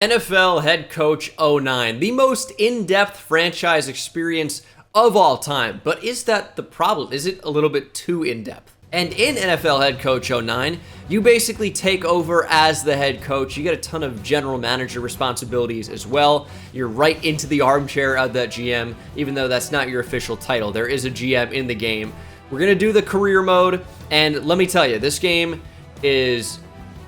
NFL head coach '09, the most in-depth franchise experience of all time. But is that the problem? Is it a little bit too in-depth? And in NFL head coach '09, you basically take over as the head coach. You get a ton of general manager responsibilities as well. You're right into the armchair of that GM, even though that's not your official title. There is a GM in the game. We're going to do the career mode, and let me tell you, this game is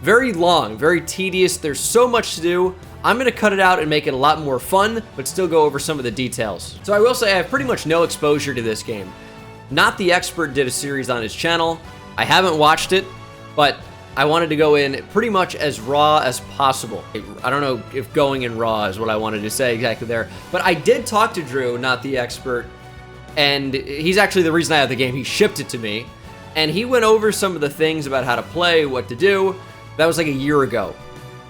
very long, very tedious. There's so much to do. I'm going to cut it out and make it a lot more fun, but still go over some of the details. So I will say I have pretty much no exposure to this game. Not the Expert did a series on his channel. I haven't watched it, but I wanted to go in pretty much as raw as possible. I don't know if going in raw is what I wanted to say exactly there, but I did talk to Drew, not the Expert, and he's actually the reason I have the game. He shipped it to me, and he went over some of the things about how to play, what to do. That was like a year ago,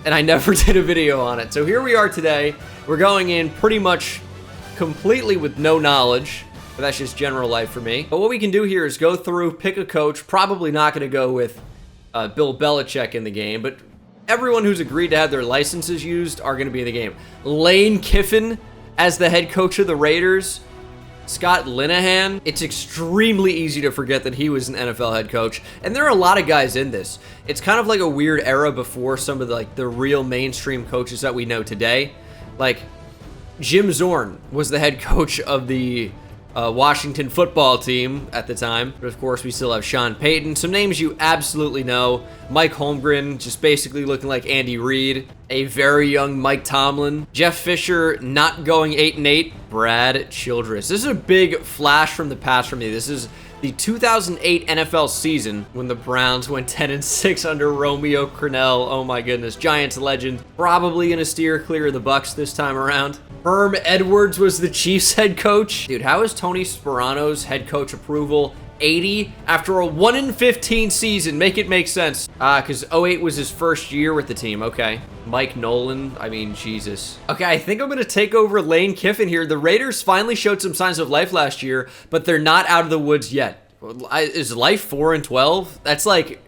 and I never did a video on it. So here we are today. We're going in pretty much completely with no knowledge, but that's just general life for me. But what we can do here is go through, pick a coach. Probably not going to go with Bill Belichick in the game, but everyone who's agreed to have their licenses used are going to be in the game. Lane Kiffin as the head coach of the Raiders. Scott Linehan. It's extremely easy to forget that he was an NFL head coach, and there are a lot of guys in this. It's kind of like a weird era before some of the real mainstream coaches that we know today. Like Jim Zorn was the head coach of the Washington football team at the time. But of course, we still have Sean Payton. Some names you absolutely know. Mike Holmgren, just basically looking like Andy Reid. A very young Mike Tomlin. Jeff Fisher, not going 8-8. Brad Childress. This is a big flash from the past for me. This is the 2008 NFL season when the Browns went 10-6 under Romeo Crennel. Oh my goodness. Giants legend. Probably going to steer clear of the Bucs this time around. Herm Edwards was the Chiefs head coach. Dude, how is Tony Sperano's head coach approval 80 after a 1-15 season? Make it make sense. Because 08 was his first year with the team. Okay. Mike Nolan. I mean, Jesus. Okay, I think I'm going to take over Lane Kiffin here. The Raiders finally showed some signs of life last year, but they're not out of the woods yet. Is life 4-12? That's like...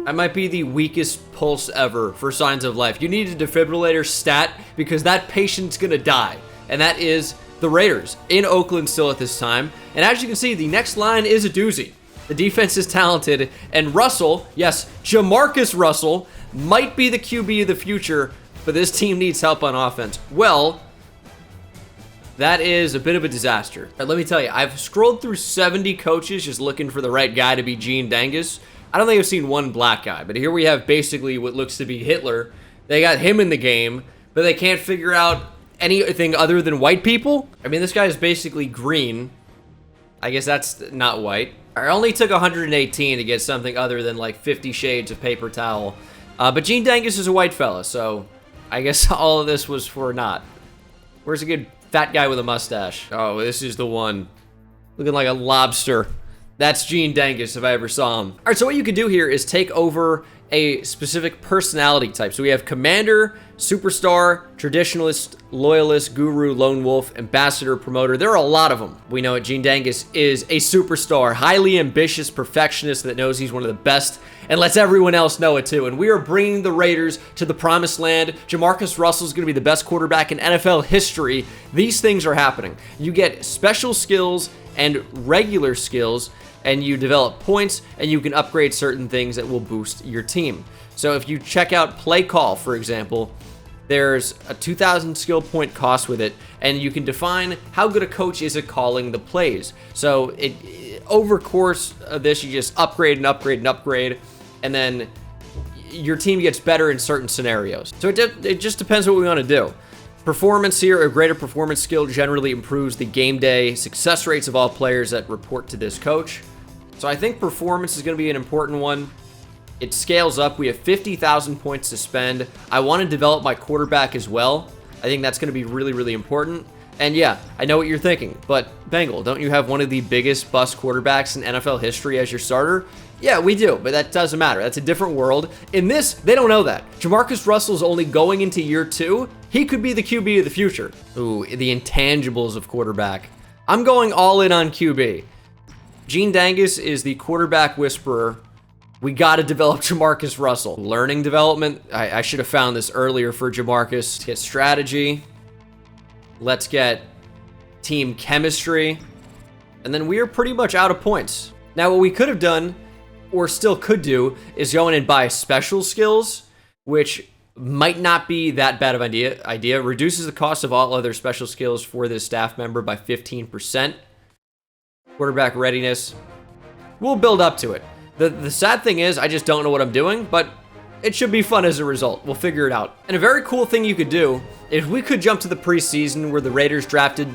I might be the weakest pulse ever for signs of life. You need a defibrillator stat because that patient's gonna die. And that is the Raiders in Oakland still at this time. And as you can see, the next line is a doozy. The defense is talented, and Russell, yes, Jamarcus Russell, might be the QB of the future, but this team needs help on offense. Well, that is a bit of a disaster. Let me tell you, I've scrolled through 70 coaches just looking for the right guy to be Gene Dangus. I don't think I've seen one black guy, but here we have basically what looks to be Hitler. They got him in the game, but they can't figure out anything other than white people. I mean, this guy is basically green. I guess that's not white. I only took 118 to get something other than like 50 shades of paper towel. But Gene Dangus is a white fella, so I guess all of this was for naught. Where's a good fat guy with a mustache? Oh, this is the one. Looking like a lobster. That's Gene Dangus if I ever saw him. All right, so what you can do here is take over a specific personality type. So we have Commander, Superstar, Traditionalist, Loyalist, Guru, Lone Wolf, Ambassador, Promoter. There are a lot of them. We know it. Gene Dangus is a superstar, highly ambitious perfectionist that knows he's one of the best and lets everyone else know it too. And we are bringing the Raiders to the promised land. Jamarcus Russell is going to be the best quarterback in NFL history. These things are happening. You get special skills and regular skills, and you develop points, and you can upgrade certain things that will boost your team. So if you check out Play Call, for example, there's a 2,000 skill point cost with it, and you can define how good a coach is at calling the plays. So over course of this, you just upgrade and upgrade and upgrade, and then your team gets better in certain scenarios. So it just depends what we want to do. Performance here, a greater performance skill generally improves the game day success rates of all players that report to this coach. So I think performance is going to be an important one. It scales up. We have 50,000 points to spend. I want to develop my quarterback as well. I think that's going to be really, really important. And yeah, I know what you're thinking, but Bengal, don't you have one of the biggest bust quarterbacks in NFL history as your starter? Yeah, we do, but that doesn't matter. That's a different world. In this, they don't know that. Jamarcus Russell's only going into year 2. He could be the QB of the future. Ooh, the intangibles of quarterback. I'm going all in on QB. Gene Dangus is the quarterback whisperer. We got to develop Jamarcus Russell. Learning development. I should have found this earlier for Jamarcus. Let's get strategy. Let's get team chemistry. And then we are pretty much out of points. Now, what we could have done, or still could do, is go in and buy special skills, which might not be that bad of an idea. Reduces the cost of all other special skills for this staff member by 15%. Quarterback readiness. We'll build up to it. The sad thing is, I just don't know what I'm doing, but it should be fun as a result. We'll figure it out. And a very cool thing you could do, if we could jump to the preseason where the Raiders drafted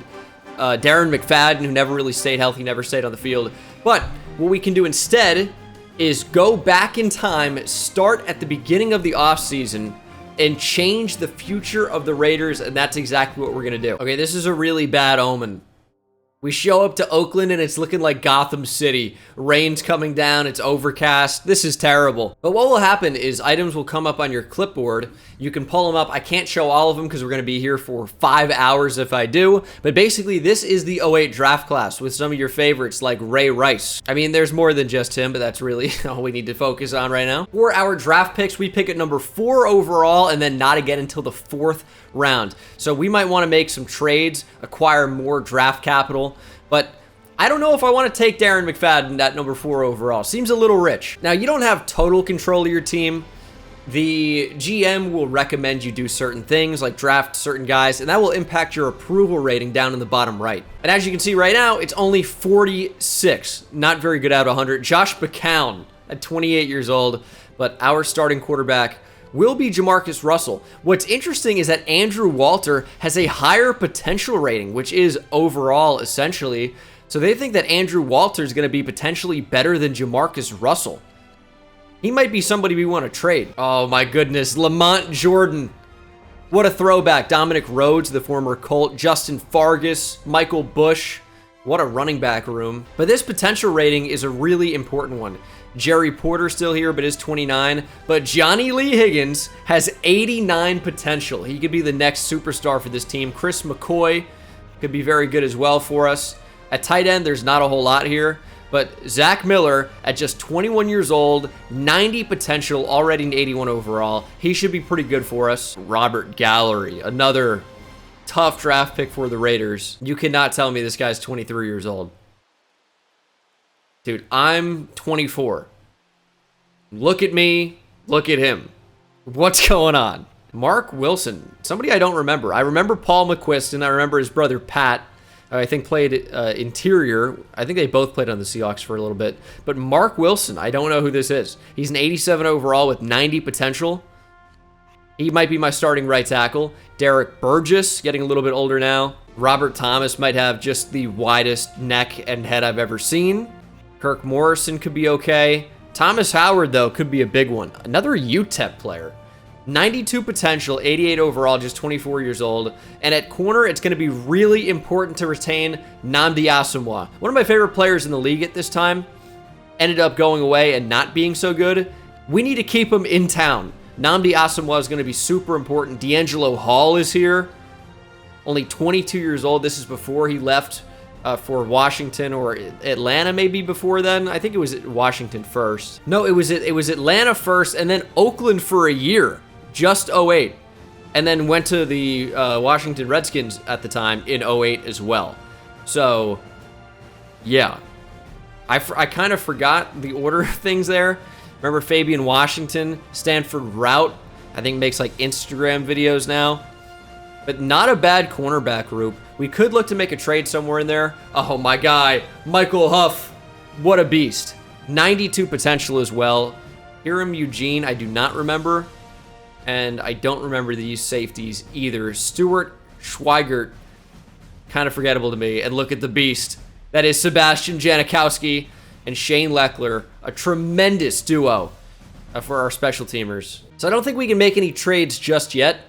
Darren McFadden, who never really stayed healthy, never stayed on the field. But what we can do instead is go back in time, start at the beginning of the offseason, and change the future of the Raiders, and that's exactly what we're going to do. Okay, this is a really bad omen. We show up to Oakland and it's looking like Gotham City. Rain's coming down, it's overcast. This is terrible. But what will happen is items will come up on your clipboard. You can pull them up. I can't show all of them because we're going to be here for 5 hours if I do. But basically, this is the '08 draft class with some of your favorites like Ray Rice. I mean, there's more than just him, but that's really all we need to focus on right now. For our draft picks, we pick at number 4 overall and then not again until the 4th round. So we might want to make some trades, acquire more draft capital. But I don't know if I want to take Darren McFadden at number 4 overall. Seems a little rich. Now, you don't have total control of your team. The GM will recommend you do certain things, like draft certain guys, and that will impact your approval rating down in the bottom right. And as you can see right now, it's only 46. Not very good out of 100. Josh McCown at 28 years old, but our starting quarterback will be Jamarcus Russell. What's interesting is that Andrew Walter has a higher potential rating, which is overall, essentially. So they think that Andrew Walter is going to be potentially better than Jamarcus Russell. He might be somebody we want to trade. Oh my goodness, Lamont Jordan. What a throwback. Dominic Rhodes, the former Colt. Justin Fargas, Michael Bush. What a running back room. But this potential rating is a really important one. Jerry Porter still here, but is 29. But Johnny Lee Higgins has 89 potential. He could be the next superstar for this team. Chris McCoy could be very good as well for us. At tight end, there's not a whole lot here. But Zach Miller, at just 21 years old, 90 potential, already an 81 overall. He should be pretty good for us. Robert Gallery, another tough draft pick for the Raiders. You cannot tell me this guy's 23 years old. Dude, I'm 24. Look at me. Look at him. What's going on? Mark Wilson. Somebody I don't remember. I remember Paul McQuiston. I remember his brother Pat. I think played interior. I think they both played on the Seahawks for a little bit. But Mark Wilson, I don't know who this is. He's an 87 overall with 90 potential. He might be my starting right tackle. Derek Burgess, getting a little bit older now. Robert Thomas might have just the widest neck and head I've ever seen. Kirk Morrison could be okay. Thomas Howard, though, could be a big one. Another UTEP player. 92 potential, 88 overall, just 24 years old. And at corner, it's going to be really important to retain Nnamdi Asomugha. One of my favorite players in the league at this time. Ended up going away and not being so good. We need to keep him in town. Nnamdi Asomugha is going to be super important. D'Angelo Hall is here. Only 22 years old. This is before he left for Washington or Atlanta, maybe before then. I think it was Washington first. No, it was Atlanta first and then Oakland for a year. Just '08. And then went to the Washington Redskins at the time in '08 as well. So, yeah. I kind of forgot the order of things there. Remember Fabian Washington, Stanford Route, I think makes like Instagram videos now. But not a bad cornerback group. We could look to make a trade somewhere in there. Oh, my guy, Michael Huff. What a beast. 92 potential as well. Hiram Eugene, I do not remember. And I don't remember these safeties either. Stuart Schweigert, kind of forgettable to me. And look at the beast. That is Sebastian Janikowski and Shane Leckler. A tremendous duo for our special teamers. So I don't think we can make any trades just yet,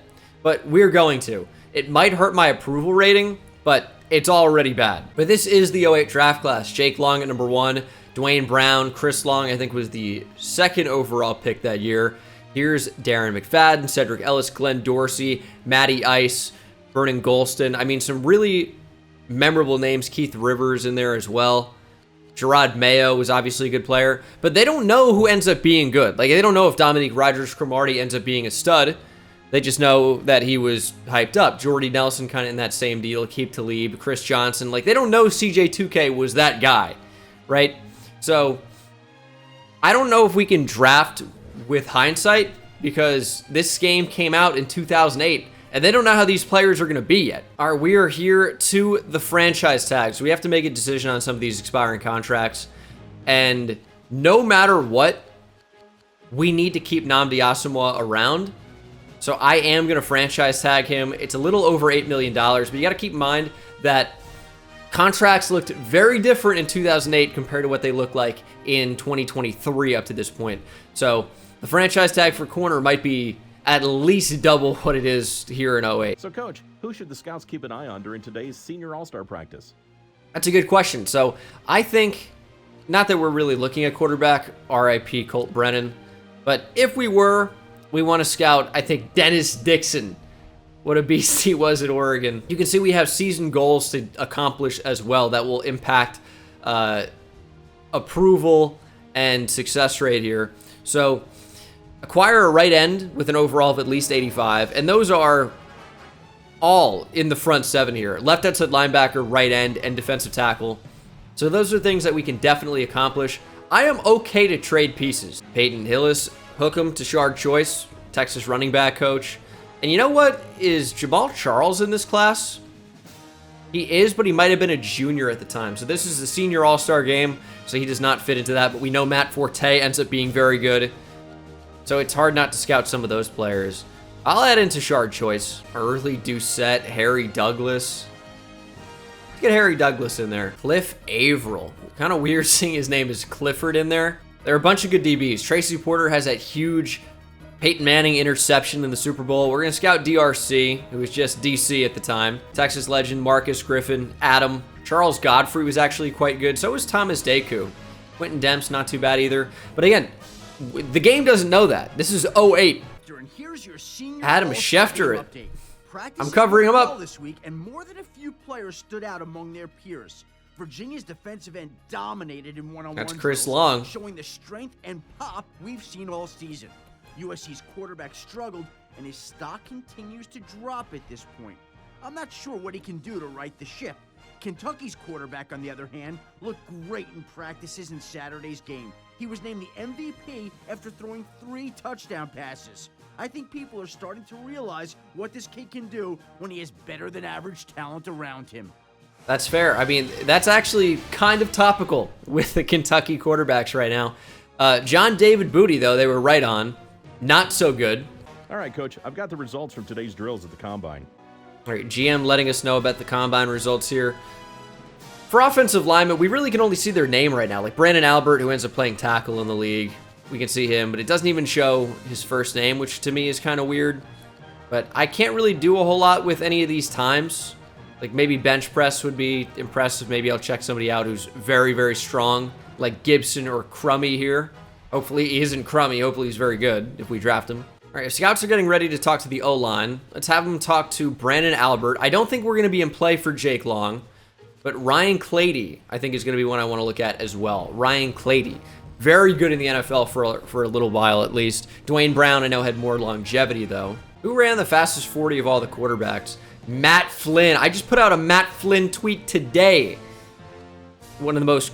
but we're going to. It might hurt my approval rating, but it's already bad. But this is the '08 draft class. Jake Long at number 1. Dwayne Brown. Chris Long, I think, was the 2nd overall pick that year. Here's Darren McFadden, Cedric Ellis, Glenn Dorsey, Matty Ice, Vernon Golston. I mean, some really memorable names. Keith Rivers in there as well. Gerard Mayo was obviously a good player, but they don't know who ends up being good. Like, they don't know if Dominique Rodgers-Cromartie ends up being a stud. They just know that he was hyped up. Jordy Nelson kind of in that same deal. Keep Talib, Chris Johnson. Like, they don't know CJ2K was that guy, right? So, I don't know if we can draft with hindsight because this game came out in 2008, and they don't know how these players are going to be yet. All right, we are here to the franchise tags. We have to make a decision on some of these expiring contracts, and no matter what, we need to keep Nnamdi Asomugha around. So I am going to franchise tag him. It's a little over $8 million, but you got to keep in mind that contracts looked very different in 2008 compared to what they look like in 2023 up to this point. So the franchise tag for corner might be at least double what it is here in 08. So, Coach, who should the scouts keep an eye on during today's senior all-star practice? That's a good question. So I think, not that we're really looking at quarterback, RIP Colt Brennan, but if we were, we want to scout, I think, Dennis Dixon. What a beast he was at Oregon. You can see we have season goals to accomplish as well that will impact approval and success rate here. So acquire a right end with an overall of at least 85, and those are all in the front seven here. Left outside linebacker, right end, and defensive tackle. So those are things that we can definitely accomplish. I am okay to trade pieces. Peyton Hillis, hook him to Shard Choice, Texas running back coach. And you know what? Is Jamal Charles in this class? He is, but he might have been a junior at the time. So this is the senior all-star game, so he does not fit into that. But we know Matt Forte ends up being very good. So it's hard not to scout some of those players. I'll add into Shard Choice. Early Doucette, Harry Douglas. Let's get Harry Douglas in there. Cliff Averill. Kind of weird seeing his name is Clifford in there. There are a bunch of good DBs. Tracy Porter has that huge Peyton Manning interception in the Super Bowl. We're going to scout DRC, who was just DC at the time. Texas legend Marcus Griffin, Adam. Charles Godfrey was actually quite good. So was Thomas Deku. Quentin Demps, not too bad either. But again, the game doesn't know that. This is 08. Adam Schefter. I'm covering him up this week, and more than a few players stood out among their peers. Virginia's defensive end dominated in one-on-one. That's Chris Long, showing the strength and pop we've seen all season. USC's quarterback struggled, and his stock continues to drop at this point. I'm not sure what he can do to right the ship. Kentucky's quarterback, on the other hand, looked great in practices in Saturday's game. He was named the MVP after throwing 3 touchdown passes. I think people are starting to realize what this kid can do when he has better than average talent around him. That's fair. I mean, that's actually kind of topical with the Kentucky quarterbacks right now. John David Booty, though, they were right on. Not so good. All right, Coach, I've got the results from today's drills at the Combine. All right, GM letting us know about the Combine results here. For offensive linemen, we really can only see their name right now. Like Brandon Albert, who ends up playing tackle in the league. We can see him, but it doesn't even show his first name, which to me is kind of weird. But I can't really do a whole lot with any of these times. Like maybe bench press would be impressive. Maybe I'll check somebody out who's very, very strong, like Gibson or Crummy here. Hopefully he isn't Crummy. Hopefully he's very good if we draft him. All right, if scouts are getting ready to talk to the O-line, let's have them talk to Brandon Albert. I don't think we're going to be in play for Jake Long, but Ryan Clady, I think, is going to be one I want to look at as well. Ryan Clady. Very good in the NFL for a little while at least. Dwayne Brown, I know, had more longevity, though. Who ran the fastest 40 of all the quarterbacks? Matt Flynn. I just put out a Matt Flynn tweet today. One of the most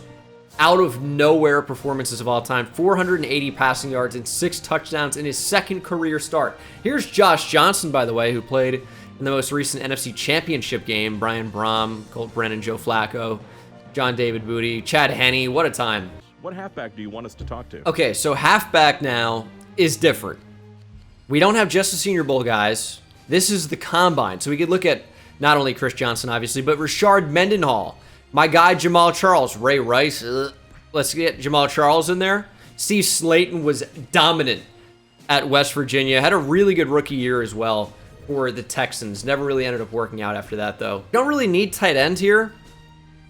out-of-nowhere performances of all time. 480 passing yards and 6 touchdowns in his second career start. Here's Josh Johnson, by the way, who played in the most recent NFC Championship game. Brian Brom, Colt Brennan, Joe Flacco, John David Booty, Chad Henne. What a time. What halfback do you want us to talk to? Okay, so halfback now is different. We don't have just the Senior Bowl guys. This is the Combine. So we could look at not only Chris Johnson, obviously, but Rashard Mendenhall. My guy, Jamal Charles. Ray Rice. Let's get Jamal Charles in there. Steve Slayton was dominant at West Virginia. Had a really good rookie year as well for the Texans. Never really ended up working out after that, though. Don't really need tight end here,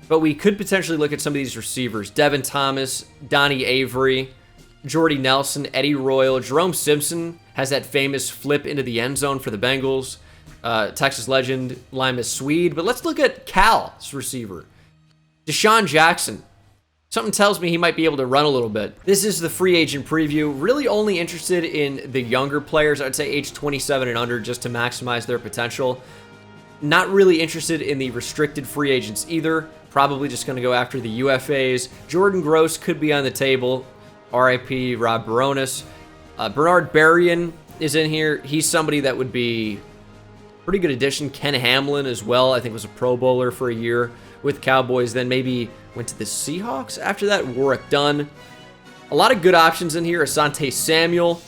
but we could potentially look at some of these receivers. Devin Thomas, Donnie Avery, Jordy Nelson, Eddie Royal. Jerome Simpson has that famous flip into the end zone for the Bengals. Texas legend, Limas Swede. But let's look at Cal's receiver. Deshaun Jackson. Something tells me he might be able to run a little bit. This is the free agent preview. Really only interested in the younger players. I'd say age 27 and under just to maximize their potential. Not really interested in the restricted free agents either. Probably just going to go after the UFAs. Jordan Gross could be on the table. RIP Rob Baronis. Bernard Berrien is in here. He's somebody that would be pretty good addition. Ken Hamlin as well. I think was a Pro Bowler for a year with Cowboys. Then maybe went to the Seahawks after that. Warwick Dunn. A lot of good options in here. Asante Samuel.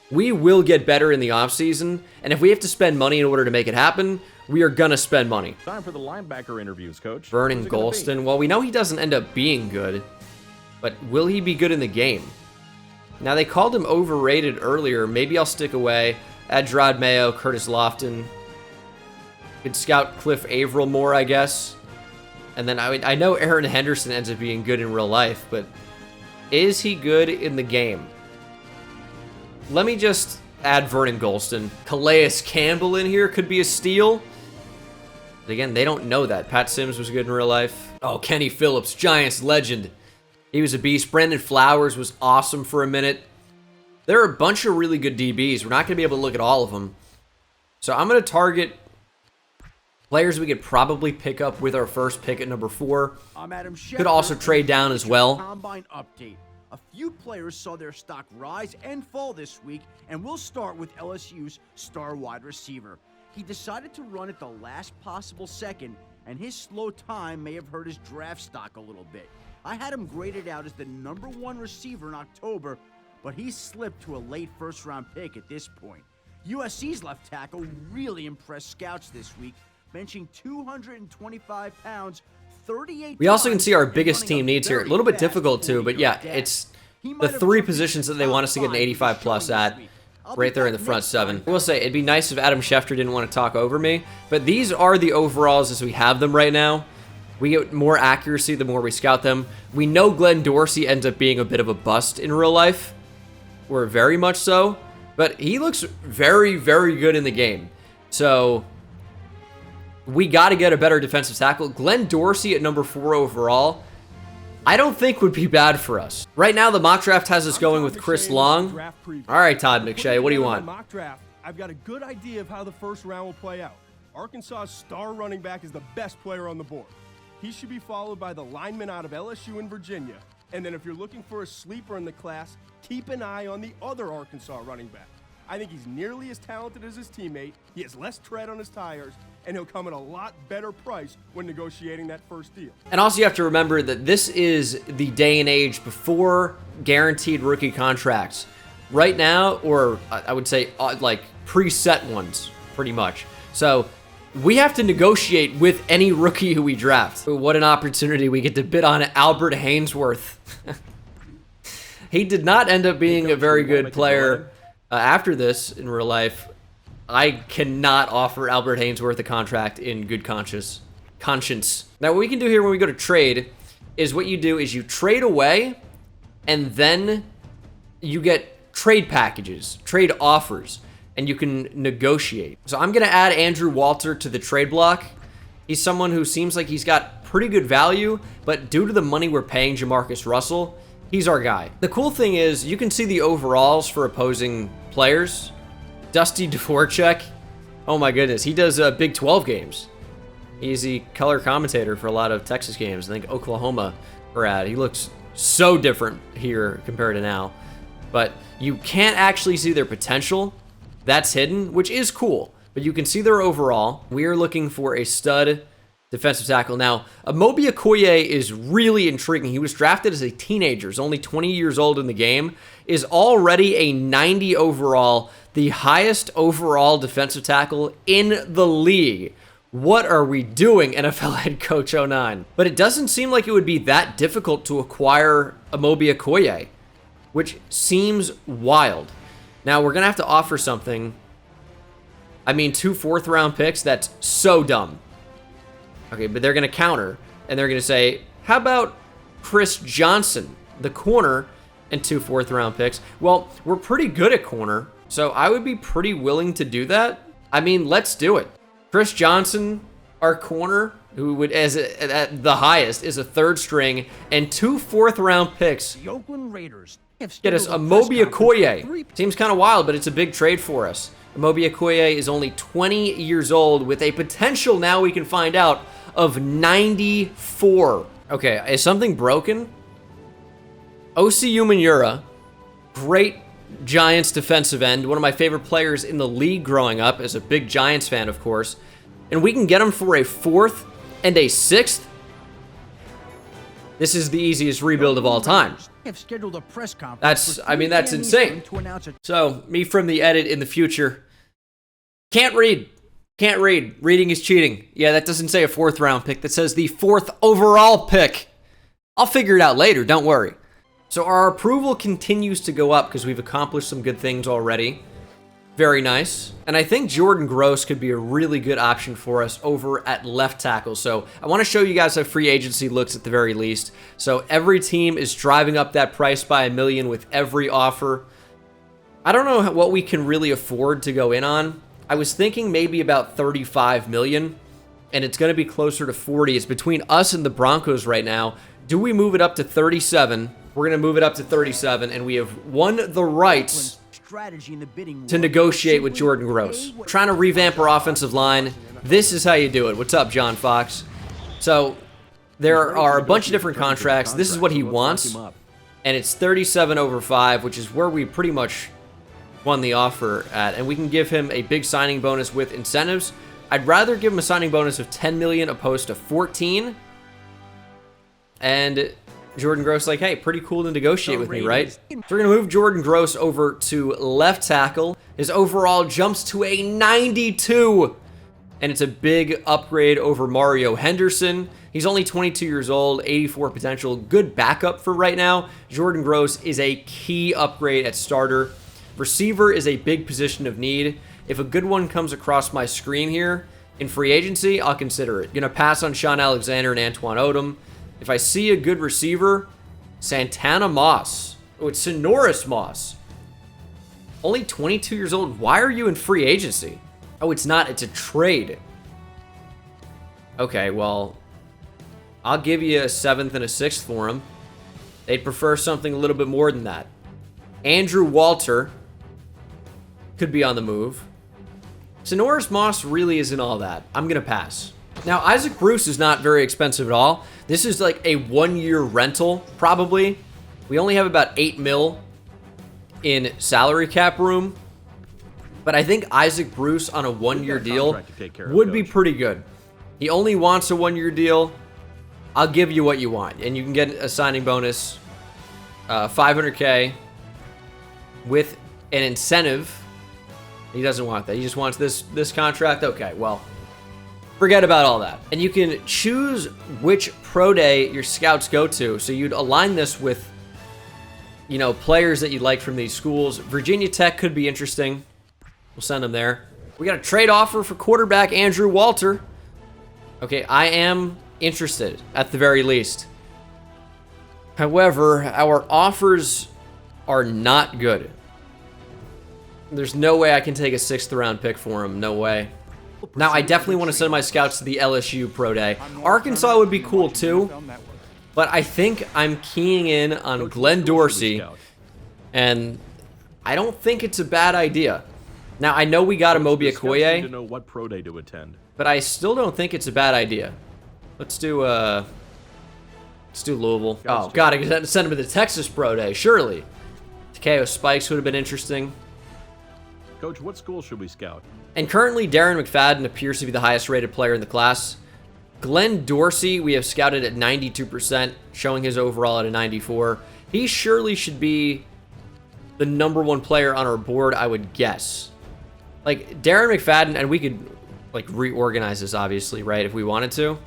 We will get better in the offseason. And if we have to spend money in order to make it happen, we are going to spend money. Time for the linebacker interviews, Coach. Vernon Golston. Well, we know he doesn't end up being good. But will he be good in the game? Now, they called him overrated earlier. Maybe I'll stick away. Adrad Mayo, Curtis Lofton. Could scout Cliff Averill more, I guess. And then I know Aaron Henderson ends up being good in real life, but is he good in the game? Let me just add Vernon Golston. Calais Campbell in here could be a steal. But again, they don't know that. Pat Sims was good in real life. Oh, Kenny Phillips, Giants legend. He was a beast. Brandon Flowers was awesome for a minute. There are a bunch of really good DBs. We're not going to be able to look at all of them. So I'm going to target players we could probably pick up with our first pick at number 4. I'm Adam Schefter. Could also trade down as well. Combine update. A few players saw their stock rise and fall this week, and we'll start with LSU's star wide receiver. He decided to run at the last possible second, and his slow time may have hurt his draft stock a little bit. I had him graded out as the #1 receiver in October, but he slipped to a late first-round pick at this point. USC's left tackle really impressed scouts this week, benching 225 pounds, 38 We also can times, see our and biggest running team a needs here. A very little bit fast difficult too, but yeah, 40-yard dash. it's He the might have 3 jumped positions that into they want top us to get an 5 for 85 the plus show this at. week. I'll be Right there in back the front next 7. time. I will say, it'd be nice if Adam Schefter didn't want to talk over me, but these are the overalls as we have them right now. We get more accuracy the more we scout them. We know Glenn Dorsey ends up being a bit of a bust in real life, or very much so, but he looks very, very good in the game. So we got to get a better defensive tackle. Glenn Dorsey at number 4 overall, I don't think would be bad for us. Right now, the mock draft has us going with Chris Long. All right, Todd McShay, what do you want? Mock draft, I've got a good idea of how the first round will play out. Arkansas's star running back is the best player on the board. He should be followed by the lineman out of LSU and Virginia. And then if you're looking for a sleeper in the class, keep an eye on the other Arkansas running back. I think he's nearly as talented as his teammate, he has less tread on his tires, and he'll come at a lot better price when negotiating that first deal. And also you have to remember that this is the day and age before guaranteed rookie contracts. Right now, or I would say like preset ones, pretty much. So we have to negotiate with any rookie who we draft. What an opportunity we get to bid on Albert Hainsworth. He did not end up being a very good player after this in real life. I cannot offer Albert Hainsworth a contract in good conscience. Now, what we can do here when we go to trade is what you do is you trade away, and then you get trade packages, trade offers, and you can negotiate. So I'm going to add Andrew Walter to the trade block. He's someone who seems like he's got pretty good value, but due to the money we're paying Jamarcus Russell, he's our guy. The cool thing is you can see the overalls for opposing players. Dusty Dvorak, oh my goodness, he does Big 12 games. He's the color commentator for a lot of Texas games. I think Oklahoma we're at. He looks so different here compared to now. But you can't actually see their potential. That's hidden, which is cool. But you can see their overall. We are looking for a stud defensive tackle. Now, Amobi Okoye is really intriguing. He was drafted as a teenager. He's only 20 years old in the game. Is already a 90 overall, the highest overall defensive tackle in the league. What are we doing, NFL head coach 09? But it doesn't seem like it would be that difficult to acquire Amobi Okoye, which seems wild. Now, we're going to have to offer something. I mean, 2 fourth-round picks? That's so dumb. Okay, but they're going to counter, and they're going to say, how about Chris Johnson, the corner, and 2 fourth-round picks? Well, we're pretty good at corner, so I would be pretty willing to do that. I mean, let's do it. Chris Johnson, our corner, who would, at the highest, is a third string, and 2 fourth-round picks. The Oakland Raiders have Get us scheduled a press Moby conference for Okoye. Seems kind of wild, but it's a big trade for us. Moby Okoye is only 20 years old with a potential, now we can find out, of 94. Okay, is something broken? Osi Umenyiora, great Giants defensive end, one of my favorite players in the league growing up, as a big Giants fan, of course. And we can get him for a 4th and a 6th? This is the easiest rebuild of all time. Have scheduled a press conference. That's insane. So, me from the edit in the future. Can't read. Can't read. Reading is cheating. Yeah, that doesn't say a 4th round pick. That says the 4th overall pick. I'll figure it out later. Don't worry. So our approval continues to go up because we've accomplished some good things already. Very nice. And I think Jordan Gross could be a really good option for us over at left tackle. So I want to show you guys how free agency looks at the very least. So every team is driving up that price by $1 million with every offer. I don't know what we can really afford to go in on. I was thinking maybe about $35 million, and it's going to be closer to 40. It's between us and the Broncos right now. Do we move it up to 37? We're going to move it up to 37, and we have won the rights to negotiate with Jordan Gross. Trying to revamp our offensive line. This is how you do it. What's up, John Fox? So there are a bunch of different contracts. This is what he wants, and it's 37 over 5, which is where we pretty much won the offer at, and we can give him a big signing bonus with incentives. I'd rather give him a signing bonus of 10 million opposed to 14. And Jordan Gross like, hey, pretty cool to negotiate with me, right? So we're going to move Jordan Gross over to left tackle. His overall jumps to a 92. And it's a big upgrade over Mario Henderson. He's only 22 years old, 84 potential. Good backup for right now. Jordan Gross is a key upgrade at starter. Receiver is a big position of need. If a good one comes across my screen here in free agency, I'll consider it. Gonna pass on Sean Alexander and Antoine Odom. If I see a good receiver, Santana Moss. Oh, it's Sonoris Moss. Only 22 years old. Why are you in free agency? Oh, it's not. It's a trade. Okay, well, I'll give you a 7th and a 6th for him. They'd prefer something a little bit more than that. Andrew Walter could be on the move. Sonoris Moss really isn't all that. I'm going to pass. Now, Isaac Bruce is not very expensive at all. This is like a 1-year rental, probably. We only have about 8 mil in salary cap room. But I think Isaac Bruce on a 1-year deal would be pretty good. He only wants a 1-year deal. I'll give you what you want. And you can get a signing bonus, $500K, with an incentive. He doesn't want that. He just wants this contract. Okay, well, forget about all that. And you can choose which pro day your scouts go to. So you'd align this with, you know, players that you'd like from these schools. Virginia Tech could be interesting. We'll send them there. We got a trade offer for quarterback Andrew Walter. Okay, I am interested at the very least. However, our offers are not good. There's no way I can take a 6th round pick for him. No way. Now, I definitely want to send my scouts to the LSU Pro Day. Arkansas would be cool too, but I think I'm keying in on Glenn Dorsey, and I don't think it's a bad idea. Now, I know we got a Moby Okoye, to know what pro day to attend, but I still don't think it's a bad idea. Let's do Louisville. Oh, God, I could send him to the Texas Pro Day, surely. Takeo Spikes would have been interesting. Coach, what school should we scout? And currently, Darren McFadden appears to be the highest rated player in the class. Glenn Dorsey, we have scouted at 92%, showing his overall at a 94. He surely should be the #1 player on our board, I would guess. Like, Darren McFadden, and we could, like, reorganize this, obviously, right, if we wanted to.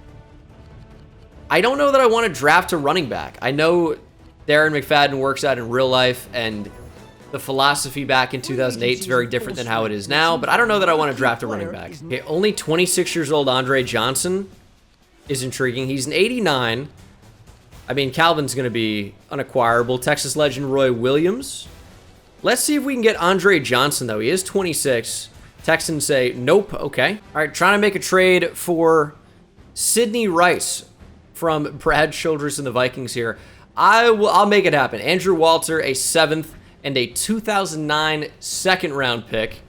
I don't know that I want to draft a running back. I know Darren McFadden works out in real life, and the philosophy back in 2008 is very different than how it is now, but I don't know that I want to draft a running back. Okay, only 26 years old Andre Johnson is intriguing. He's an 89. I mean, Calvin's going to be unacquirable. Texas legend Roy Williams. Let's see if we can get Andre Johnson, though. He is 26. Texans say, nope, okay. All right, trying to make a trade for Sidney Rice from Brad Childress and the Vikings here. I'll make it happen. Andrew Walter, a 7th and a 2009 second round pick.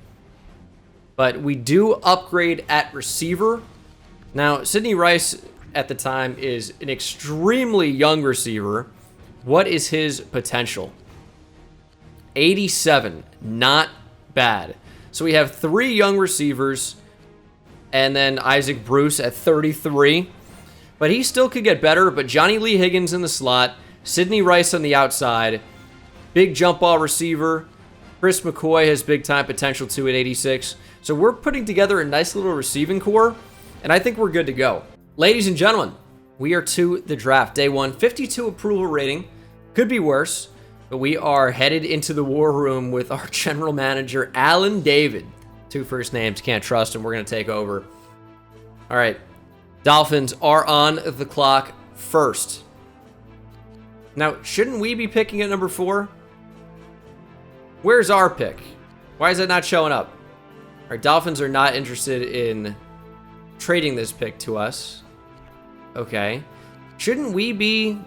But we do upgrade at receiver. Now, Sidney Rice at the time is an extremely young receiver. What is his potential? 87. Not bad. So we have 3 young receivers, and then Isaac Bruce at 33. But he still could get better. But Johnny Lee Higgins in the slot, Sidney Rice on the outside, big jump ball receiver. Chris McCoy has big time potential too at 86. So we're putting together a nice little receiving core, and I think we're good to go. Ladies and gentlemen, we are to the draft. Day 1, 52 approval rating. Could be worse, but we are headed into the war room with our general manager, Alan David. 2 first names, can't trust him. We're going to take over. All right, Dolphins are on the clock first. Now, shouldn't we be picking at number 4? Where's our pick? Why is it not showing up? Our Dolphins are not interested in trading this pick to us. Okay. Shouldn't we be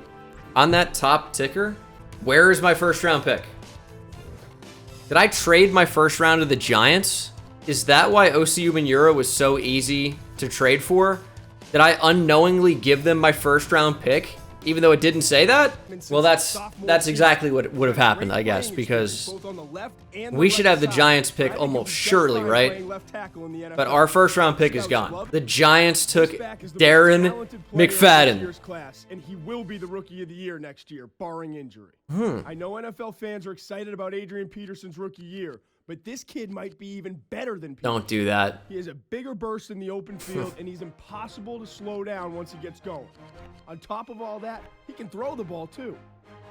on that top ticker? Where is my first round pick? Did I trade my first round to the Giants? Is that why Osi Umenyiora was so easy to trade for? Did I unknowingly give them my first round pick, even though it didn't say that? Well, that's exactly what would have happened, I guess, because we should have the Giants pick almost surely, right? But our first round pick is gone. The Giants took Darren McFadden. And he will be the rookie of the year next year, barring injury. I know NFL fans are excited about Adrian Peterson's rookie year, but this kid might be even better than Peterson. Don't do that. He has a bigger burst in the open field, and he's impossible to slow down once he gets going. On top of all that, he can throw the ball too.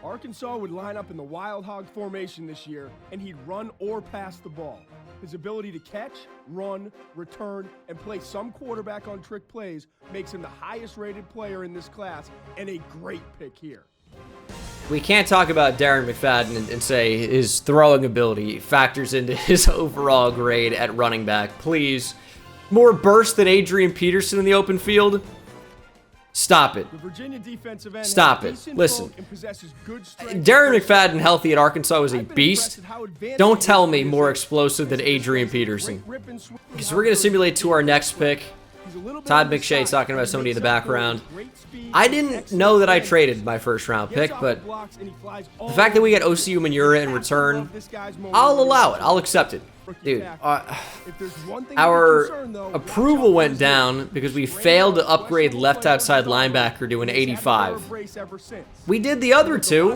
Arkansas would line up in the wild hog formation this year, and he'd run or pass the ball. His ability to catch, run, return, and play some quarterback on trick plays makes him the highest rated player in this class and a great pick here. We can't talk about Darren McFadden and say his throwing ability factors into his overall grade at running back. Please. More burst than Adrian Peterson in the open field? Stop it. The Virginia defensive end Stop it. Listen. Darren McFadden healthy at Arkansas was a beast. Don't tell me more explosive than Adrian Peterson. Because we're going to simulate to our next pick. Todd McShay talking about somebody in the background. I didn't know that I traded my first round pick, but the fact that we get Osi Umenyiora in return, I'll allow it. I'll accept it. Dude, our approval went down because we failed to upgrade left outside linebacker to an 85. We did the other 2.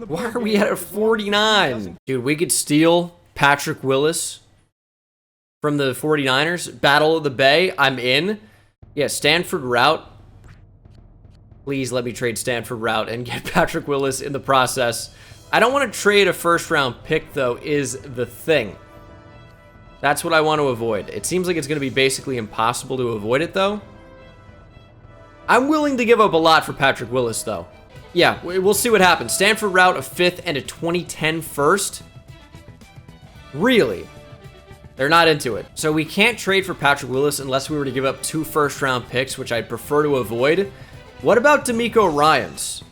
Why are we at a 49? Dude, we could steal Patrick Willis from the 49ers. Battle of the Bay, I'm in. Yeah, Stanford route. Please let me trade Stanford route and get Patrick Willis in the process. I don't want to trade a first round pick, though, is the thing. That's what I want to avoid. It seems like it's going to be basically impossible to avoid it, though. I'm willing to give up a lot for Patrick Willis, though. Yeah, we'll see what happens. Stanford route, a 5th and a 2010 first. Really? They're not into it. So we can't trade for Patrick Willis unless we were to give up 2 first-round picks, which I'd prefer to avoid. What about D'Amico Ryans?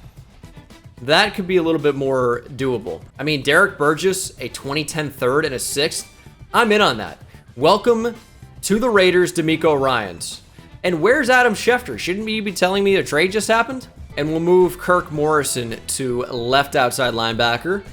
That could be a little bit more doable. I mean, Derek Burgess, a 2010 3rd and a 6th. I'm in on that. Welcome to the Raiders, D'Amico Ryans. And where's Adam Schefter? Shouldn't you be telling me a trade just happened? And we'll move Kirk Morrison to left outside linebacker.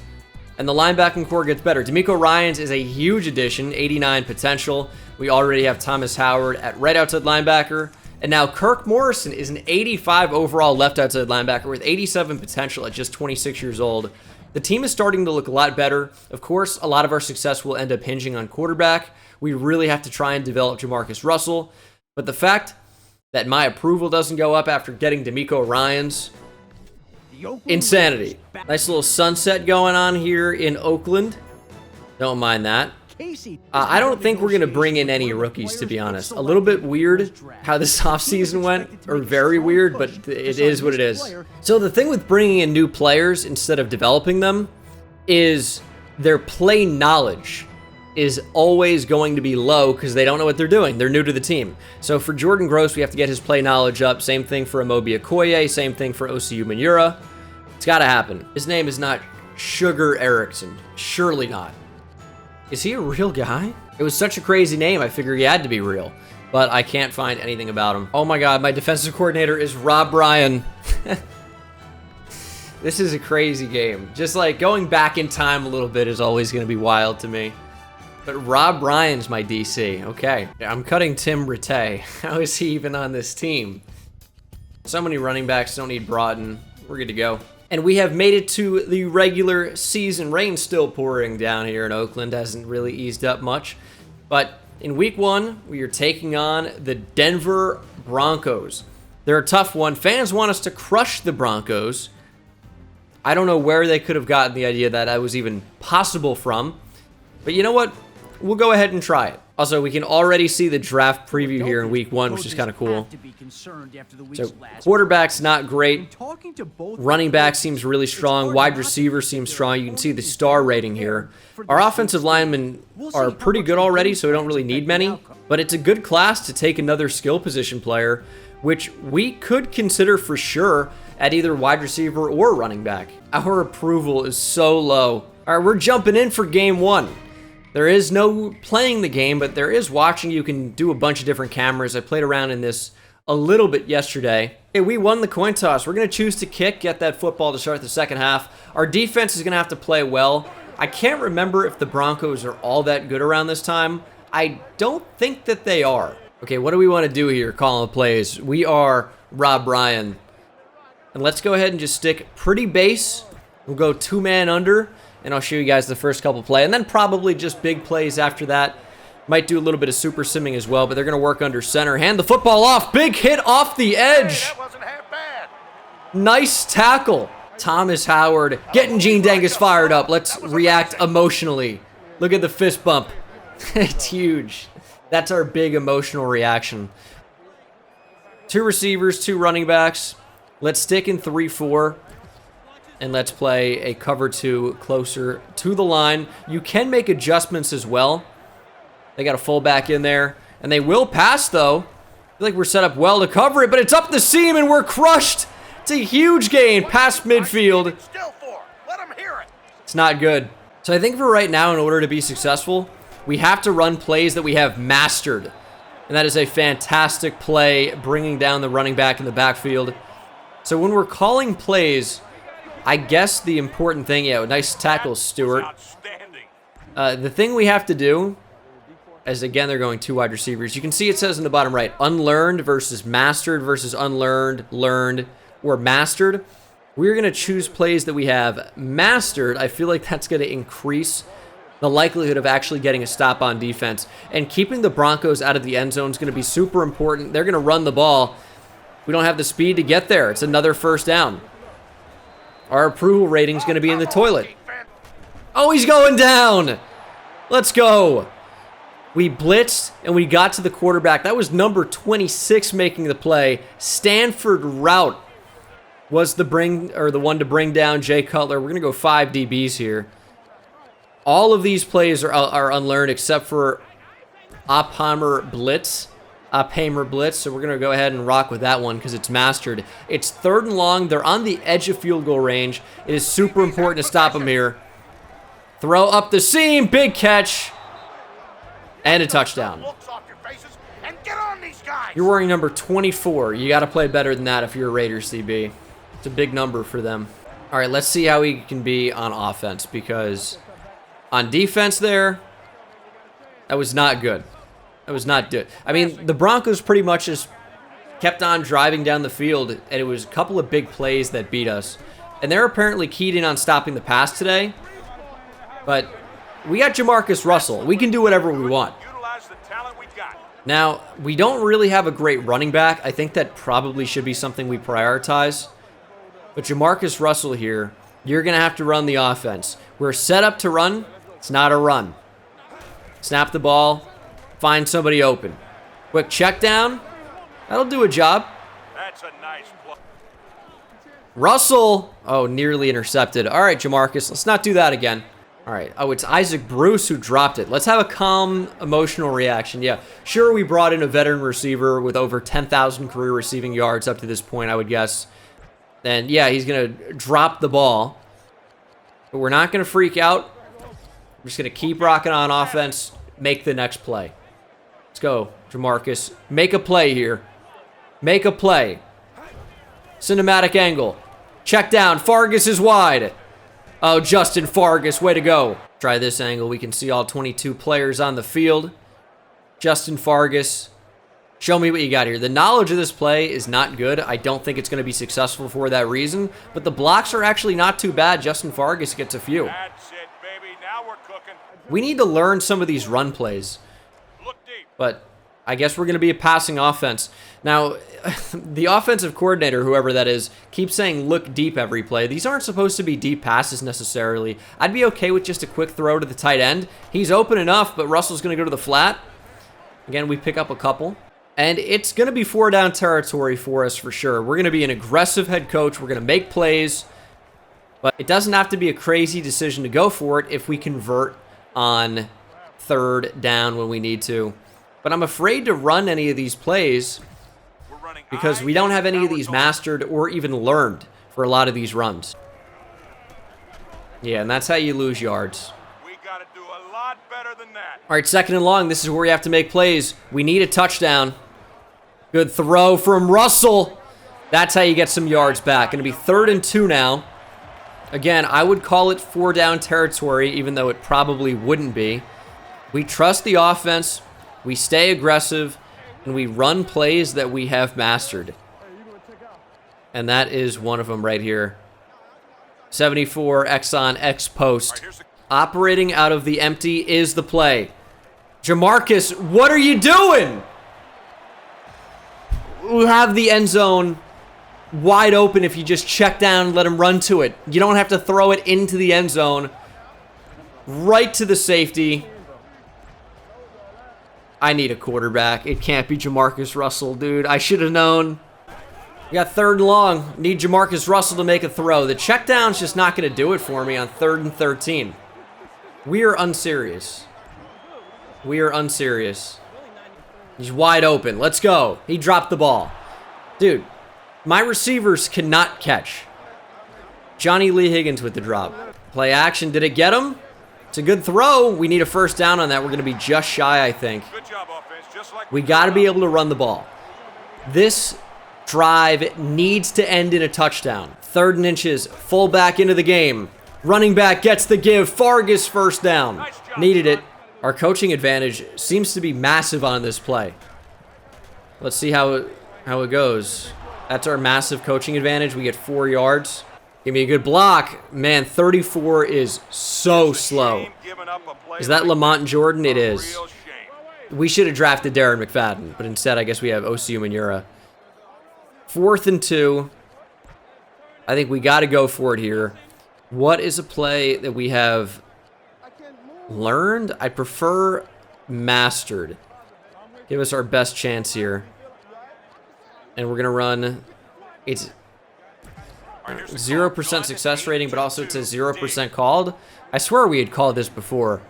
And the linebacking core gets better. D'Amico Ryans is a huge addition, 89 potential. We already have Thomas Howard at right outside linebacker. And now Kirk Morrison is an 85 overall left outside linebacker with 87 potential at just 26 years old. The team is starting to look a lot better. Of course, a lot of our success will end up hinging on quarterback. We really have to try and develop Jamarcus Russell. But the fact that my approval doesn't go up after getting D'Amico Ryans, insanity. Nice little sunset going on here in Oakland. Don't mind that. I don't think we're going to bring in any rookies, to be honest. A little bit weird how this offseason went, or very weird, but it is what it is. So the thing with bringing in new players instead of developing them is their play knowledge is always going to be low because they don't know what they're doing. They're new to the team. So for Jordan Gross, we have to get his play knowledge up. Same thing for Amobi Okoye. Same thing for Osi Umenyiora. It's got to happen. His name is not Sugar Erickson. Surely not. Is he a real guy? It was such a crazy name, I figured he had to be real. But I can't find anything about him. Oh my god, my defensive coordinator is Rob Ryan. This is a crazy game. Just like going back in time a little bit is always going to be wild to me. But Rob Ryan's my DC. Okay. I'm cutting Tim Rattay. How is he even on this team? So many running backs, don't need Broughton. We're good to go. And we have made it to the regular season. Rain's still pouring down here in Oakland. Hasn't really eased up much. But in week 1, we are taking on the Denver Broncos. They're a tough one. Fans want us to crush the Broncos. I don't know where they could have gotten the idea that I was even possible from. But you know what? We'll go ahead and try it. Also, we can already see the draft preview here in week 1, which is kind of cool. So, quarterback's not great. Running back seems really strong. Wide receiver seems strong. You can see the star rating here. Our offensive linemen are pretty good already, so we don't really need many. But it's a good class to take another skill position player, which we could consider for sure at either wide receiver or running back. Our approval is so low. All right, we're jumping in for game 1. There is no playing the game, but there is watching. You can do a bunch of different cameras. I played around in this a little bit yesterday. Hey, we won the coin toss. We're going to choose to kick, get that football to start the second half. Our defense is going to have to play well. I can't remember if the Broncos are all that good around this time. I don't think that they are. Okay, what do we want to do here, calling the plays? We are Rob Ryan. And let's go ahead and just stick pretty base. We'll go 2-man under, and I'll show you guys the first couple play, and then probably just big plays after that. Might do a little bit of super simming as well, but they're going to work under center. Hand the football off. Big hit off the edge. Hey, that wasn't half bad. Nice tackle. Thomas Howard getting Gene Dangus fired up. Let's react emotionally. Look at the fist bump. It's huge. That's our big emotional reaction. 2 receivers, 2 running backs. Let's stick in 3-4. And let's play a cover 2 closer to the line. You can make adjustments as well. They got a fullback in there. And they will pass, though. I feel like we're set up well to cover it, but it's up the seam and we're crushed. It's a huge gain past midfield. It's not good. So I think for right now, in order to be successful, we have to run plays that we have mastered. And that is a fantastic play, bringing down the running back in the backfield. So when we're calling plays, I guess the important thing, yeah, nice tackle, Stewart. The thing we have to do, as again, they're going 2 wide receivers. You can see it says in the bottom right, unlearned versus mastered versus unlearned, learned, or mastered. We're going to choose plays that we have mastered. I feel like that's going to increase the likelihood of actually getting a stop on defense. And keeping the Broncos out of the end zone is going to be super important. They're going to run the ball. We don't have the speed to get there. It's another first down. Our approval rating is going to be in the toilet. Oh, he's going down. Let's go. We blitzed, and we got to the quarterback. That was number 26 making the play. Stanford route was the one to bring down Jay Cutler. We're going to go 5 DBs here. All of these plays are unlearned except for Oppenheimer Blitz. So we're going to go ahead and rock with that one because it's mastered. It's 3rd and long. They're on the edge of field goal range. It is super important to stop them here. Throw up the seam. Big catch. And a touchdown. You're wearing number 24. You got to play better than that if you're a Raiders CB. It's a big number for them. All right, let's see how he can be on offense because on defense there, that was not good. That was not good. I mean, the Broncos pretty much just kept on driving down the field, and it was a couple of big plays that beat us. And they're apparently keyed in on stopping the pass today. But we got Jamarcus Russell. We can do whatever we want. Now, we don't really have a great running back. I think that probably should be something we prioritize. But Jamarcus Russell here, you're going to have to run the offense. We're set up to run. It's not a run. Snap the ball. Find somebody open. Quick check down. That'll do a job. That's a nice play. Russell. Oh, nearly intercepted. All right, Jamarcus. Let's not do that again. All right. Oh, it's Isaac Bruce who dropped it. Let's have a calm, emotional reaction. Yeah, sure, we brought in a veteran receiver with over 10,000 career receiving yards up to this point, I would guess. And yeah, he's going to drop the ball. But we're not going to freak out. We're just going to keep rocking on offense, make the next play. Let's go, Jamarcus. Make a play here. Make a play. Cinematic angle. Check down. Fargas is wide. Oh, Justin Fargas, way to go. Try this angle. We can see all 22 players on the field. Justin Fargas. Show me what you got here. The knowledge of this play is not good. I don't think it's going to be successful for that reason. But the blocks are actually not too bad. Justin Fargas gets a few. That's it, baby. Now we're cooking. We need to learn some of these run plays. Look deep. But I guess we're going to be a passing offense. Now, the offensive coordinator, whoever that is, keeps saying look deep every play. These aren't supposed to be deep passes necessarily. I'd be okay with just a quick throw to the tight end. He's open enough, but Russell's going to go to the flat. Again, we pick up a couple. And it's going to be 4-down territory for us for sure. We're going to be an aggressive head coach. We're going to make plays. But it doesn't have to be a crazy decision to go for it if we convert on 3rd down when we need to. But I'm afraid to run any of these plays because we don't have any of these mastered or even learned for a lot of these runs. Yeah, and that's how you lose yards. We got to do a lot better than that. All right, 2nd and long. This is where we have to make plays. We need a touchdown. Good throw from Russell. That's how you get some yards back. Going to be 3rd and 2 now. Again, I would call it 4-down territory, even though it probably wouldn't be. We trust the offense. We stay aggressive, and we run plays that we have mastered. And that is one of them right here. 74, X on, X post. Operating out of the empty is the play. Jamarcus, what are you doing? We have the end zone wide open if you just check down and let him run to it. You don't have to throw it into the end zone. Right to the safety. I need a quarterback. It can't be Jamarcus Russell, dude. I should have known. We got 3rd and long. Need Jamarcus Russell to make a throw. The check down's just not going to do it for me on 3rd and 13. We are unserious. We are unserious. He's wide open. Let's go. He dropped the ball. Dude, my receivers cannot catch. Johnny Lee Higgins with the drop. Play action. Did it get him? It's a good throw. We need a 1st down on that. We're going to be just shy, I think. Good job, offense. Just like we got to be able to run the ball. This drive needs to end in a touchdown. 3rd and inches. Fullback into the game. Running back gets the give. Fargas 1st down. Needed it. Our coaching advantage seems to be massive on this play. Let's see how it goes. That's our massive coaching advantage. We get 4 yards. Give me a good block. Man, 34 is so slow. Is that Lamont Jordan? It is. We should have drafted Darren McFadden, but instead I guess we have Osi Umenyiora. 4th and 2. I think we got to go for it here. What is a play that we have learned? I prefer mastered. Give us our best chance here. And we're going to run. It's 0% success rating, but also it says 0% called. I swear we had called this before.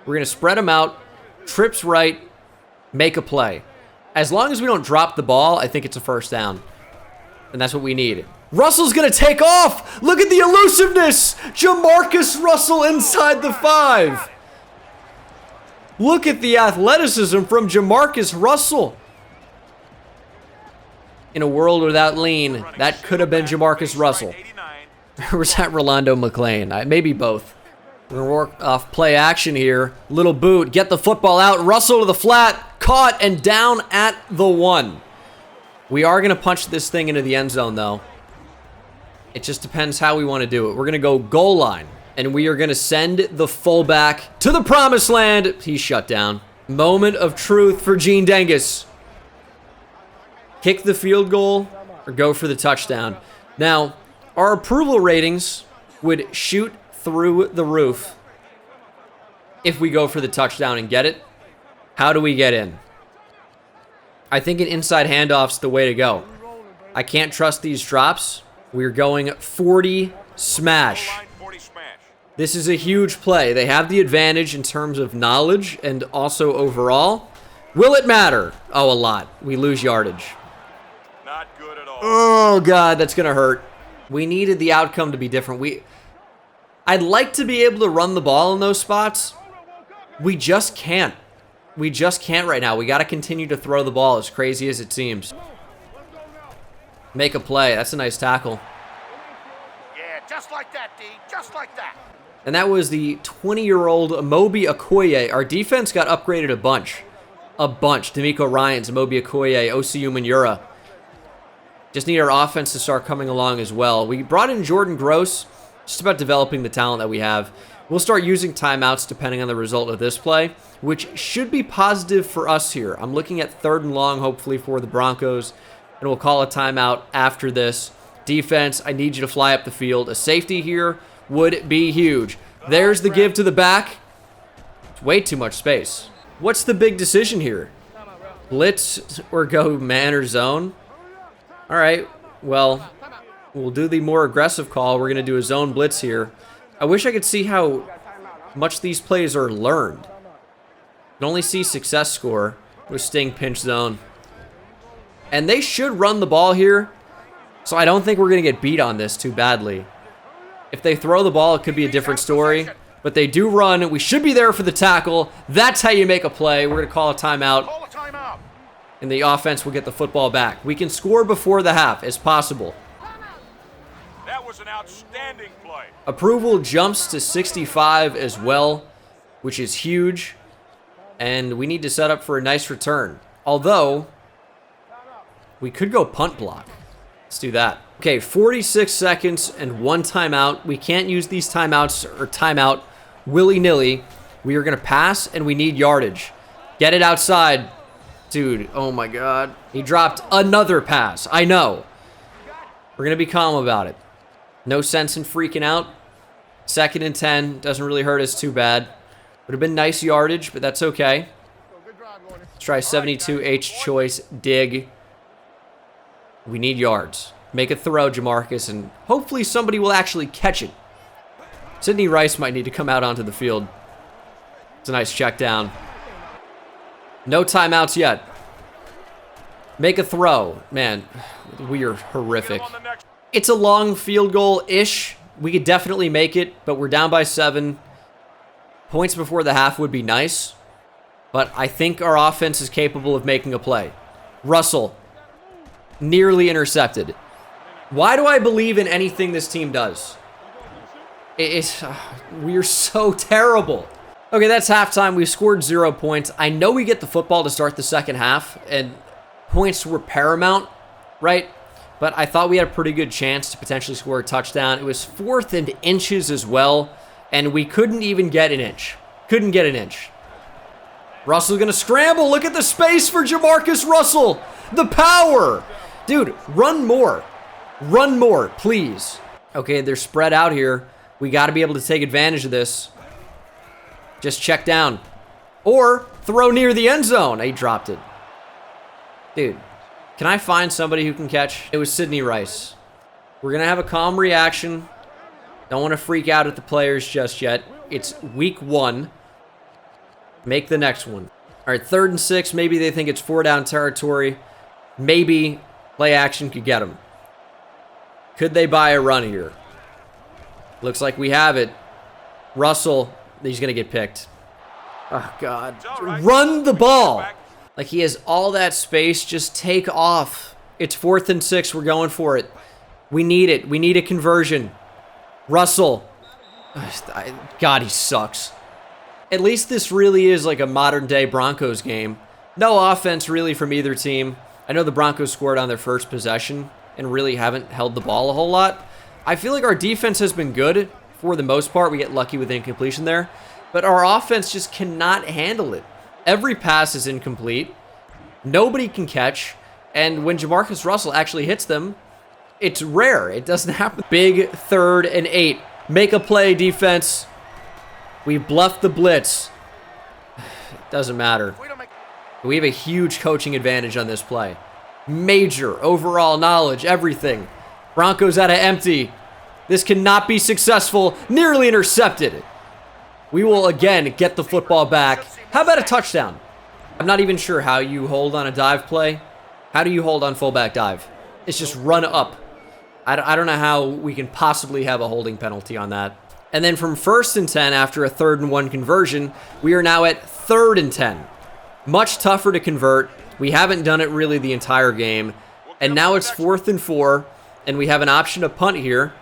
We're going to spread them out. Trips right. Make a play. As long as we don't drop the ball, I think it's a 1st down. And that's what we need. Russell's going to take off. Look at the elusiveness. Jamarcus Russell inside the 5. Look at the athleticism from Jamarcus Russell. In a world without lean, that could have been Jamarcus Russell. Or was that Rolando McClain? Maybe both. We're going to work off play action here. Little boot. Get the football out. Russell to the flat. Caught and down at the 1. We are going to punch this thing into the end zone, though. It just depends how we want to do it. We're going to go goal line. And we are going to send the fullback to the promised land. He's shut down. Moment of truth for Gene Dengus. Kick the field goal or go for the touchdown. Now, our approval ratings would shoot through the roof if we go for the touchdown and get it. How do we get in? I think an inside handoff's the way to go. I can't trust these drops. We're going 40 smash. This is a huge play. They have the advantage in terms of knowledge and also overall. Will it matter? Oh, a lot. We lose yardage. Not good at all. Oh, God, that's going to hurt. We needed the outcome to be different. I'd like to be able to run the ball in those spots. We just can't. We just can't right now. We got to continue to throw the ball, as crazy as it seems. Make a play. That's a nice tackle. Yeah, just like that, D. Just like that. And that was the 20-year-old Amobi Okoye. Our defense got upgraded a bunch. A bunch. D'Amico Ryans, Amobi Okoye, Osiu Manura. Just need our offense to start coming along as well. We brought in Jordan Gross. Just about developing the talent that we have. We'll start using timeouts depending on the result of this play, which should be positive for us here. I'm looking at 3rd and long, hopefully, for the Broncos. And we'll call a timeout after this. Defense, I need you to fly up the field. A safety here would be huge. There's the give to the back. It's way too much space. What's the big decision here? Blitz or go man or zone? All right, well, we'll do the more aggressive call. We're going to do a zone blitz here. I wish I could see how much these plays are learned. You can only see success score with sting pinch zone. And they should run the ball here, so I don't think we're going to get beat on this too badly. If they throw the ball, it could be a different story. But they do run. We should be there for the tackle. That's how you make a play. We're going to call a timeout. Call a timeout. And the offense will get the football back. We can score before the half. It's possible. That was an outstanding play. Approval jumps to 65 as well, which is huge. And we need to set up for a nice return. Although, we could go punt block. Let's do that. Okay, 46 seconds and 1 timeout. We can't use these timeouts or timeout willy-nilly. We are going to pass, and we need yardage. Get it outside. Dude, oh my God. He dropped another pass. I know. We're going to be calm about it. No sense in freaking out. 2nd and 10. Doesn't really hurt us too bad. Would have been nice yardage, but that's okay. Let's try 72 H choice dig. We need yards. Make a throw, Jamarcus, and hopefully somebody will actually catch it. Sidney Rice might need to come out onto the field. It's a nice check down. No timeouts yet. Make a throw. Man, we are horrific. It's a long field goal-ish. We could definitely make it, but we're down by 7. Points before the half would be nice, but I think our offense is capable of making a play. Russell, nearly intercepted. Why do I believe in anything this team does? We're so terrible. Okay, that's halftime. We scored 0 points. I know we get the football to start the second half, and points were paramount, right? But I thought we had a pretty good chance to potentially score a touchdown. It was 4th and inches as well, and we couldn't even get an inch. Couldn't get an inch. Russell's going to scramble. Look at the space for Jamarcus Russell. The power. Dude, run more. Run more, please. Okay, they're spread out here. We got to be able to take advantage of this. Just check down. Or throw near the end zone. He dropped it. Dude, can I find somebody who can catch? It was Sidney Rice. We're going to have a calm reaction. Don't want to freak out at the players just yet. It's week 1. Make the next one. All right, 3rd and 6. Maybe they think it's 4-down territory. Maybe play action could get them. Could they buy a run here? Looks like we have it. Russell, he's going to get picked. Oh, God. Right. Run the ball. Like, he has all that space. Just take off. It's 4th and 6. We're going for it. We need it. We need a conversion. Russell. God, he sucks. At least this really is like a modern-day Broncos game. No offense, really, from either team. I know the Broncos scored on their first possession and really haven't held the ball a whole lot. I feel like our defense has been good for the most part. We get lucky with incompletion there. But our offense just cannot handle it. Every pass is incomplete. Nobody can catch. And when Jamarcus Russell actually hits them, it's rare. It doesn't happen. Big 3rd and 8. Make a play, defense. We bluffed the blitz. Doesn't matter. We have a huge coaching advantage on this play. Major overall knowledge, everything. Broncos out of empty. This cannot be successful. Nearly intercepted. We will again get the football back. How about a touchdown? I'm not even sure how you hold on a dive play. How do you hold on fullback dive? It's just run up. I don't know how we can possibly have a holding penalty on that. And then from 1st and 10 after a 3rd and 1 conversion, we are now at 3rd and 10. Much tougher to convert. We haven't done it really the entire game. And now it's 4th and 4, and we have an option to punt here,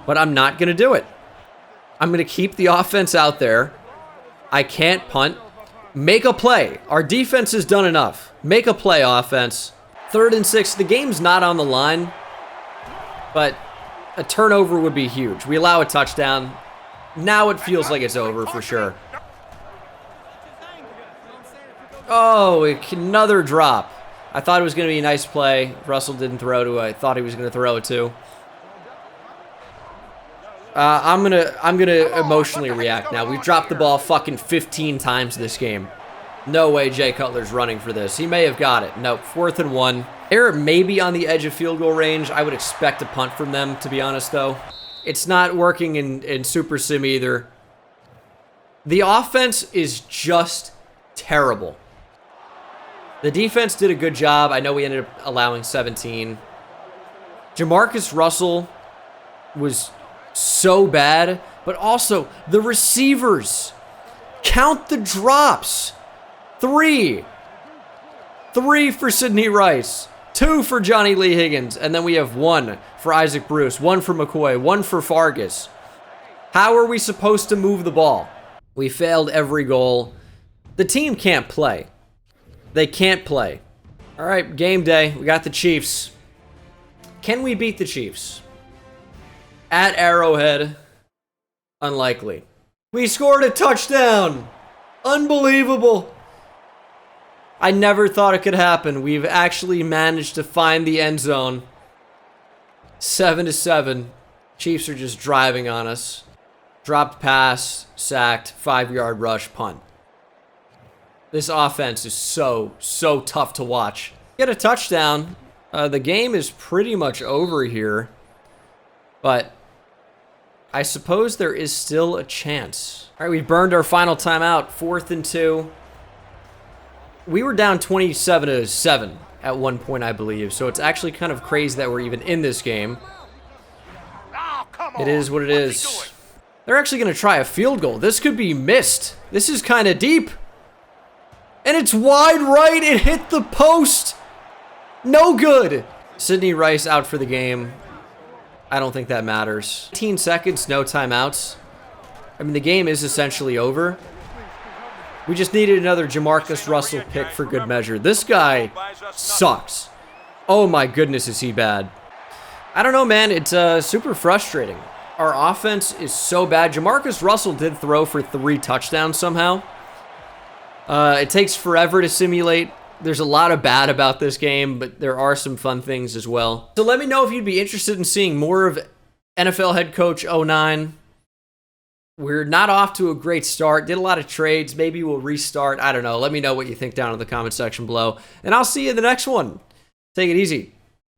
but I'm not going to do it. I'm going to keep the offense out there. I can't punt. Make a play. Our defense has done enough. Make a play, offense. 3rd and 6. The game's not on the line, but a turnover would be huge. We allow a touchdown. Now it feels like it's over for sure. Oh, another drop. I thought it was going to be a nice play. Russell didn't throw to who I thought he was going to throw it to. I'm gonna emotionally react now. We've dropped the ball fucking 15 times this game. No way Jay Cutler's running for this. He may have got it. Nope, 4th and 1. They're maybe on the edge of field goal range. I would expect a punt from them, to be honest, though. It's not working in Super Sim either. The offense is just terrible. The defense did a good job. I know we ended up allowing 17. Jamarcus Russell was so bad, but also the receivers. Count the drops. 3 for Sidney Rice, 2 for Johnny Lee Higgins, and then we have 1 for Isaac Bruce, 1 for McCoy, 1 for Fargas. How are we supposed to move the ball? We failed every goal. The team can't play. They can't play. All right, game day. We got the Chiefs. Can we beat the Chiefs? At Arrowhead, unlikely. We scored a touchdown. Unbelievable. I never thought it could happen. We've actually managed to find the end zone. 7-7. Chiefs are just driving on us. Dropped pass, sacked, 5-yard rush, punt. This offense is so tough to watch. Get a touchdown. The game is pretty much over here. But I suppose there is still a chance. All right, we burned our final timeout. 4th and 2. We were down 27-7 at one point, I believe. So it's actually kind of crazy that we're even in this game. Oh, come on. It is what it What's he is. doing? They're actually going to try a field goal. This could be missed. This is kind of deep. And it's wide right. It hit the post. No good. Sidney Rice out for the game. I don't think that matters. 18 seconds, no timeouts. I mean, the game is essentially over. We just needed another Jamarcus Russell pick for good measure. This guy sucks. Oh my goodness, is he bad. I don't know, man. It's super frustrating. Our offense is so bad. Jamarcus Russell did throw for 3 touchdowns somehow. It takes forever to simulate. There's a lot of bad about this game, but there are some fun things as well. So let me know if you'd be interested in seeing more of NFL head coach 09. We're not off to a great start. Did a lot of trades. Maybe we'll restart. I don't know. Let me know what you think down in the comment section below. And I'll see you in the next one. Take it easy.